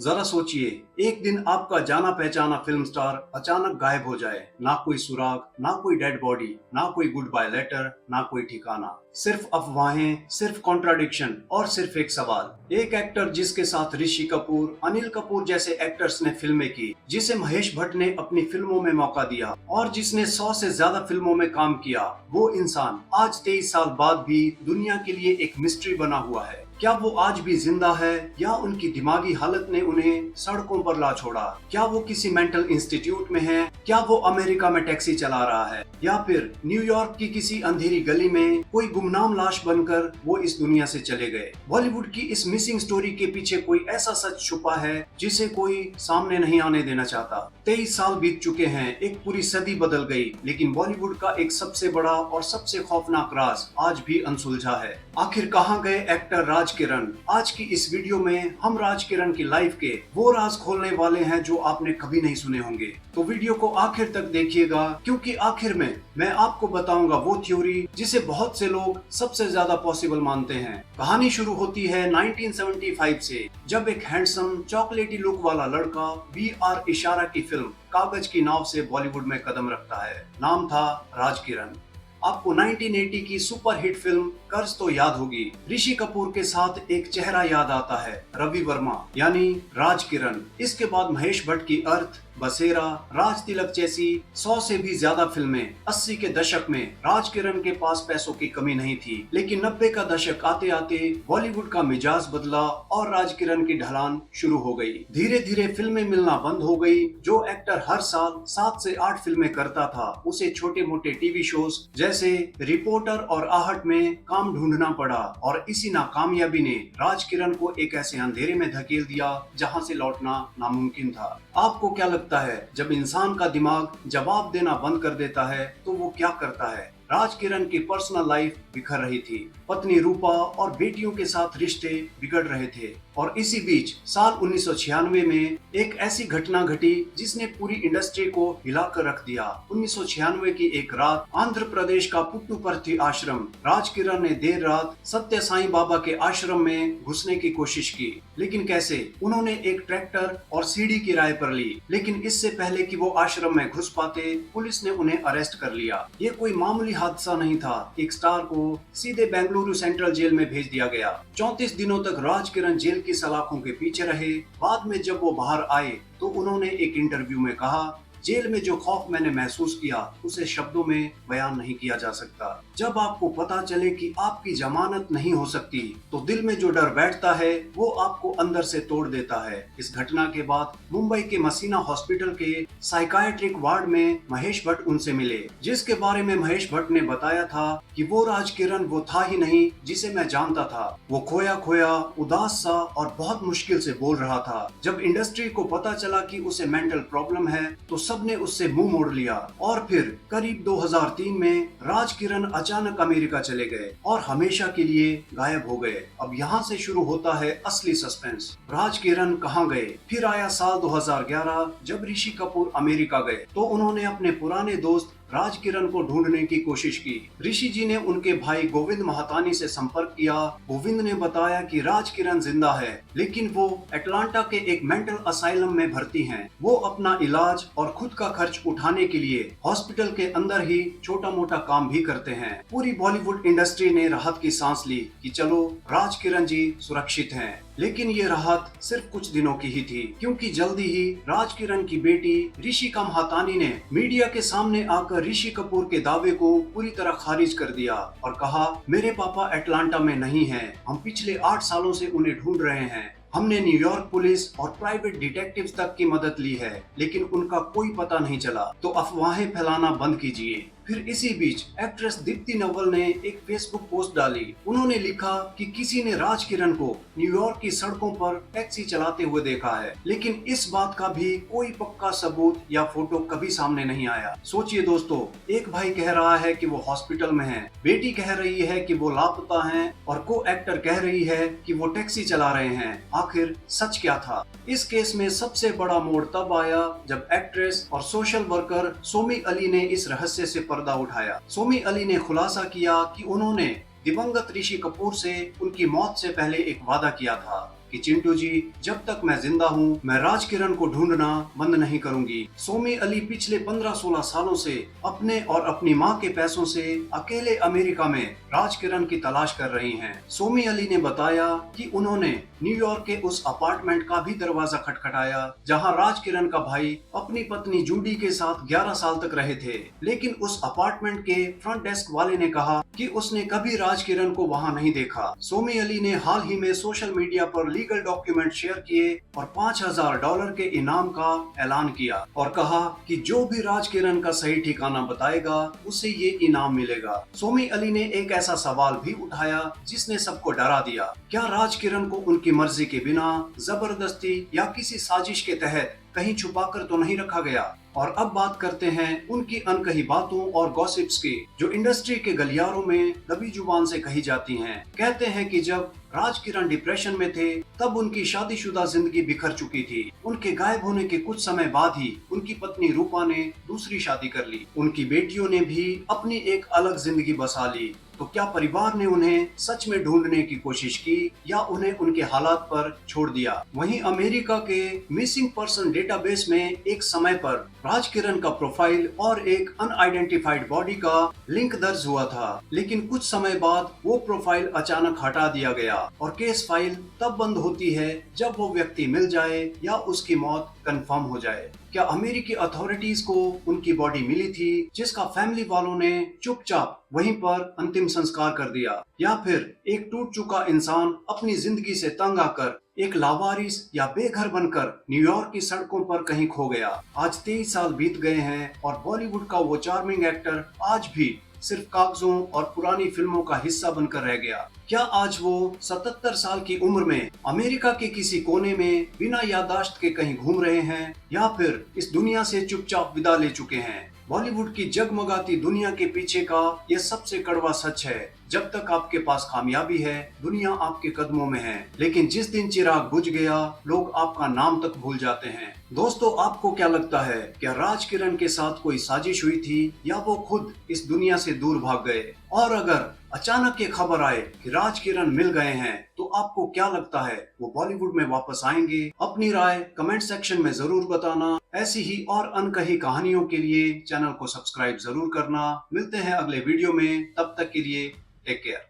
जरा सोचिए, एक दिन आपका जाना पहचाना फिल्म स्टार अचानक गायब हो जाए। ना कोई सुराग, ना कोई डेड बॉडी, ना कोई गुड बाय लेटर, ना कोई ठिकाना। सिर्फ अफवाहें, सिर्फ कॉन्ट्राडिक्शन और सिर्फ एक सवाल। एक एक्टर जिसके साथ ऋषि कपूर, अनिल कपूर जैसे एक्टर्स ने फिल्में की, जिसे महेश भट्ट ने अपनी फिल्मों में मौका दिया और जिसने 100 से ज्यादा फिल्मों में काम किया, वो इंसान आज 23 साल बाद भी दुनिया के लिए एक मिस्ट्री बना हुआ है। क्या वो आज भी जिंदा है या उनकी दिमागी हालत ने उन्हें सड़कों पर ला छोड़ा? क्या वो किसी मेंटल इंस्टीट्यूट में है? क्या वो अमेरिका में टैक्सी चला रहा है या फिर न्यूयॉर्क की किसी अंधेरी गली में कोई गुमनाम लाश बनकर वो इस दुनिया से चले गए? बॉलीवुड की इस मिसिंग स्टोरी के पीछे कोई ऐसा सच छुपा है जिसे कोई सामने नहीं आने देना चाहता। 23 साल बीत चुके हैं, एक पूरी सदी बदल गई, लेकिन बॉलीवुड का एक सबसे बड़ा और सबसे खौफनाक राज आज भी अनसुलझा है। आखिर कहाँ गए एक्टर राज किरण? आज की इस वीडियो में हम राज किरण की लाइफ के वो राज खोलने वाले हैं जो आपने कभी नहीं सुने होंगे। तो वीडियो को आखिर तक देखिएगा, क्योंकि आखिर में मैं आपको बताऊंगा वो थ्योरी जिसे बहुत से लोग सबसे ज्यादा पॉसिबल मानते हैं। कहानी शुरू होती है 1975 से, जब एक हैंडसम चॉकलेटी लुक वाला लड़का VR इशारा की फिल्म कागज की नाव से बॉलीवुड में कदम रखता है। नाम था राज किरण। आपको 1980 की सुपरहिट फिल्म कर्ज तो याद होगी। ऋषि कपूर के साथ एक चेहरा याद आता है, रवि वर्मा यानी राज किरण। इसके बाद महेश भट्ट की अर्थ, बसेरा, राज तिलक जैसी 100 से भी ज्यादा फिल्में। 80 के दशक में राज किरण के पास पैसों की कमी नहीं थी, लेकिन 90 का दशक आते आते बॉलीवुड का मिजाज बदला और राज किरण की ढलान शुरू हो गई। धीरे धीरे फिल्में मिलना बंद हो गई। जो एक्टर हर साल 7 से 8 फिल्में करता था, उसे छोटे मोटे टीवी शोज जैसे रिपोर्टर और आहट में काम ढूंढना पड़ा, और इसी नाकामयाबी ने राज किरण को एक ऐसे अंधेरे में धकेल दिया जहां से लौटना नामुमकिन था। आपको क्या लगता है, जब इंसान का दिमाग जवाब देना बंद कर देता है तो वो क्या करता है? राज किरण की पर्सनल लाइफ बिखर रही थी। पत्नी रूपा और बेटियों के साथ रिश्ते बिगड़ रहे थे, और इसी बीच साल 1996 में एक ऐसी घटना घटी जिसने पूरी इंडस्ट्री को हिलाकर रख दिया। 1996 की एक रात, आंध्र प्रदेश का पुट्टुपर्थी आश्रम। राज किरण ने देर रात सत्य साईं बाबा के आश्रम में घुसने की कोशिश की, लेकिन कैसे? उन्होंने एक ट्रैक्टर और सीढ़ी किराए पर ली, लेकिन इससे पहले कि वो आश्रम में घुस पाते, पुलिस ने उन्हें अरेस्ट कर लिया। ये कोई मामूली हादसा नहीं था। एक स्टार को सीधे बेंगलुरु सेंट्रल जेल में भेज दिया गया। 34 दिनों तक राज किरण जेल की सलाखों के पीछे रहे। बाद में जब वो बाहर आए तो उन्होंने एक इंटरव्यू में कहा, जेल में जो खौफ मैंने महसूस किया उसे शब्दों में बयान नहीं किया जा सकता। जब आपको पता चले कि आपकी जमानत नहीं हो सकती, तो दिल में जो डर बैठता है वो आपको अंदर से तोड़ देता है। इस घटना के बाद मुंबई के मसीना हॉस्पिटल के साइकाइट्रिक वार्ड में महेश भट्ट उनसे मिले, जिसके बारे में महेश भट्ट ने बताया था कि वो राज किरण वो था ही नहीं जिसे मैं जानता था। वो खोया खोया, उदास सा और बहुत मुश्किल से बोल रहा था। जब इंडस्ट्री को पता चला कि उसे मेंटल प्रॉब्लम है तो सबने उससे मुंह मोड़ लिया, और फिर करीब 2003 में राज किरण अचानक अमेरिका चले गए और हमेशा के लिए गायब हो गए। अब यहाँ से शुरू होता है असली सस्पेंस। राज किरण कहाँ गए? फिर आया साल 2011, जब ऋषि कपूर अमेरिका गए तो उन्होंने अपने पुराने दोस्त राज किरण को ढूंढने की कोशिश की। ऋषि जी ने उनके भाई गोविंद महातानी से संपर्क किया। गोविंद ने बताया कि राज किरण जिंदा है, लेकिन वो अटलांटा के एक मेंटल असाइलम में भर्ती हैं। वो अपना इलाज और खुद का खर्च उठाने के लिए हॉस्पिटल के अंदर ही छोटा मोटा काम भी करते हैं। पूरी बॉलीवुड इंडस्ट्री ने राहत की सांस ली कि चलो राज किरण जी सुरक्षित हैं। लेकिन ये राहत सिर्फ कुछ दिनों की ही थी, क्योंकि जल्दी ही राज किरण की बेटी ऋषिका महातानी ने मीडिया के सामने आकर ऋषि कपूर के दावे को पूरी तरह खारिज कर दिया और कहा, मेरे पापा अटलांटा में नहीं हैं, हम पिछले 8 सालों से उन्हें ढूंढ रहे हैं। हमने न्यूयॉर्क पुलिस और प्राइवेट डिटेक्टिव्स तक की मदद ली है, लेकिन उनका कोई पता नहीं चला। तो अफवाहें फैलाना बंद कीजिए। फिर इसी बीच एक्ट्रेस दीप्ति नवल ने एक फेसबुक पोस्ट डाली। उन्होंने लिखा कि किसी ने राज किरण को न्यूयॉर्क की सड़कों पर टैक्सी चलाते हुए देखा है, लेकिन इस बात का भी कोई पक्का सबूत या फोटो कभी सामने नहीं आया। सोचिए दोस्तों, एक भाई कह रहा है कि वो हॉस्पिटल में है, बेटी कह रही है कि वो लापता हैं, और को एक्टर कह रही है कि वो टैक्सी चला रहे हैं। आखिर सच क्या था? इस केस में सबसे बड़ा मोड़ तब आया जब एक्ट्रेस और सोशल वर्कर सोमी अली ने इस रहस्य से पर्दा उठाया। सोमी अली ने खुलासा किया कि उन्होंने दिवंगत ऋषि कपूर से उनकी मौत से पहले एक वादा किया था कि कि चिंटू जी, जब तक मैं जिंदा हूँ मैं राज किरण को ढूंढना बंद नहीं करूंगी। सोमी अली पिछले 15-16 सालों से अपने और अपनी माँ के पैसों से अकेले अमेरिका में राज किरण की तलाश कर रही हैं। सोमी अली ने बताया कि उन्होंने न्यूयॉर्क के उस अपार्टमेंट का भी दरवाजा खटखटाया जहां राज किरण का भाई अपनी पत्नी जूडी के साथ 11 साल तक रहे थे, लेकिन उस अपार्टमेंट के फ्रंट डेस्क वाले ने कहा कि उसने कभी राज किरण को वहां नहीं देखा। सोमी अली ने हाल ही में सोशल मीडिया पर लीगल डॉक्यूमेंट शेयर किए और $5000 के इनाम का ऐलान किया और कहा कि जो भी राज किरण का सही ठिकाना बताएगा उसे ये इनाम मिलेगा। सोमी अली ने एक ऐसा सवाल भी उठाया जिसने सबको डरा दिया। क्या राज किरण को उनकी मर्जी के बिना जबरदस्ती या किसी साजिश के तहत कहीं छुपाकर तो नहीं रखा गया? और अब बात करते हैं उनकी अनकही बातों और गॉसिप्स की, जो इंडस्ट्री के गलियारों में दबी जुबान से कही जाती हैं। कहते हैं कि जब राज किरण डिप्रेशन में थे तब उनकी शादीशुदा जिंदगी बिखर चुकी थी। उनके गायब होने के कुछ समय बाद ही उनकी पत्नी रूपा ने दूसरी शादी कर ली। उनकी बेटियों ने भी अपनी एक अलग जिंदगी बसा ली। तो क्या परिवार ने उन्हें सच में ढूंढने की कोशिश की या उन्हें उनके हालात पर छोड़ दिया? वहीं अमेरिका के मिसिंग पर्सन डेटाबेस में एक समय पर राज किरण का प्रोफाइल और एक अनआइडेंटिफाइड बॉडी का लिंक दर्ज हुआ था, लेकिन कुछ समय बाद वो प्रोफाइल अचानक हटा दिया गया और केस फाइल तब बंद होती है जब वो व्यक्ति मिल जाए या उसकी मौत कंफर्म हो जाए। क्या अमेरिकी अथॉरिटीज को उनकी बॉडी मिली थी जिसका फैमिली वालों ने चुपचाप वहीं पर अंतिम संस्कार कर दिया, या फिर एक टूट चुका इंसान अपनी जिंदगी से तंग आकर एक लावारिस या बेघर बनकर न्यूयॉर्क की सड़कों पर कहीं खो गया? आज 23 साल बीत गए हैं और बॉलीवुड का वो चार्मिंग एक्टर आज भी सिर्फ कागजों और पुरानी फिल्मों का हिस्सा बनकर रह गया। क्या आज वो 77 साल की उम्र में अमेरिका के किसी कोने में बिना याददाश्त के कहीं घूम रहे हैं, या फिर इस दुनिया से चुपचाप विदा ले चुके हैं? बॉलीवुड की जगमगाती दुनिया के पीछे का यह सबसे कड़वा सच है। जब तक आपके पास कामयाबी है दुनिया आपके कदमों में है, लेकिन जिस दिन चिराग बुझ गया लोग आपका नाम तक भूल जाते हैं। दोस्तों, आपको क्या लगता है, क्या राज किरण के साथ कोई साजिश हुई थी या वो खुद इस दुनिया से दूर भाग गए? और अगर अचानक ये खबर आए कि राज किरण मिल गए हैं तो आपको क्या लगता है, वो बॉलीवुड में वापस आएंगे? अपनी राय कमेंट सेक्शन में जरूर बताना। ऐसी ही और अनकही कहानियों के लिए चैनल को सब्सक्राइब जरूर करना। मिलते हैं अगले वीडियो में, तब तक के लिए टेक केयर।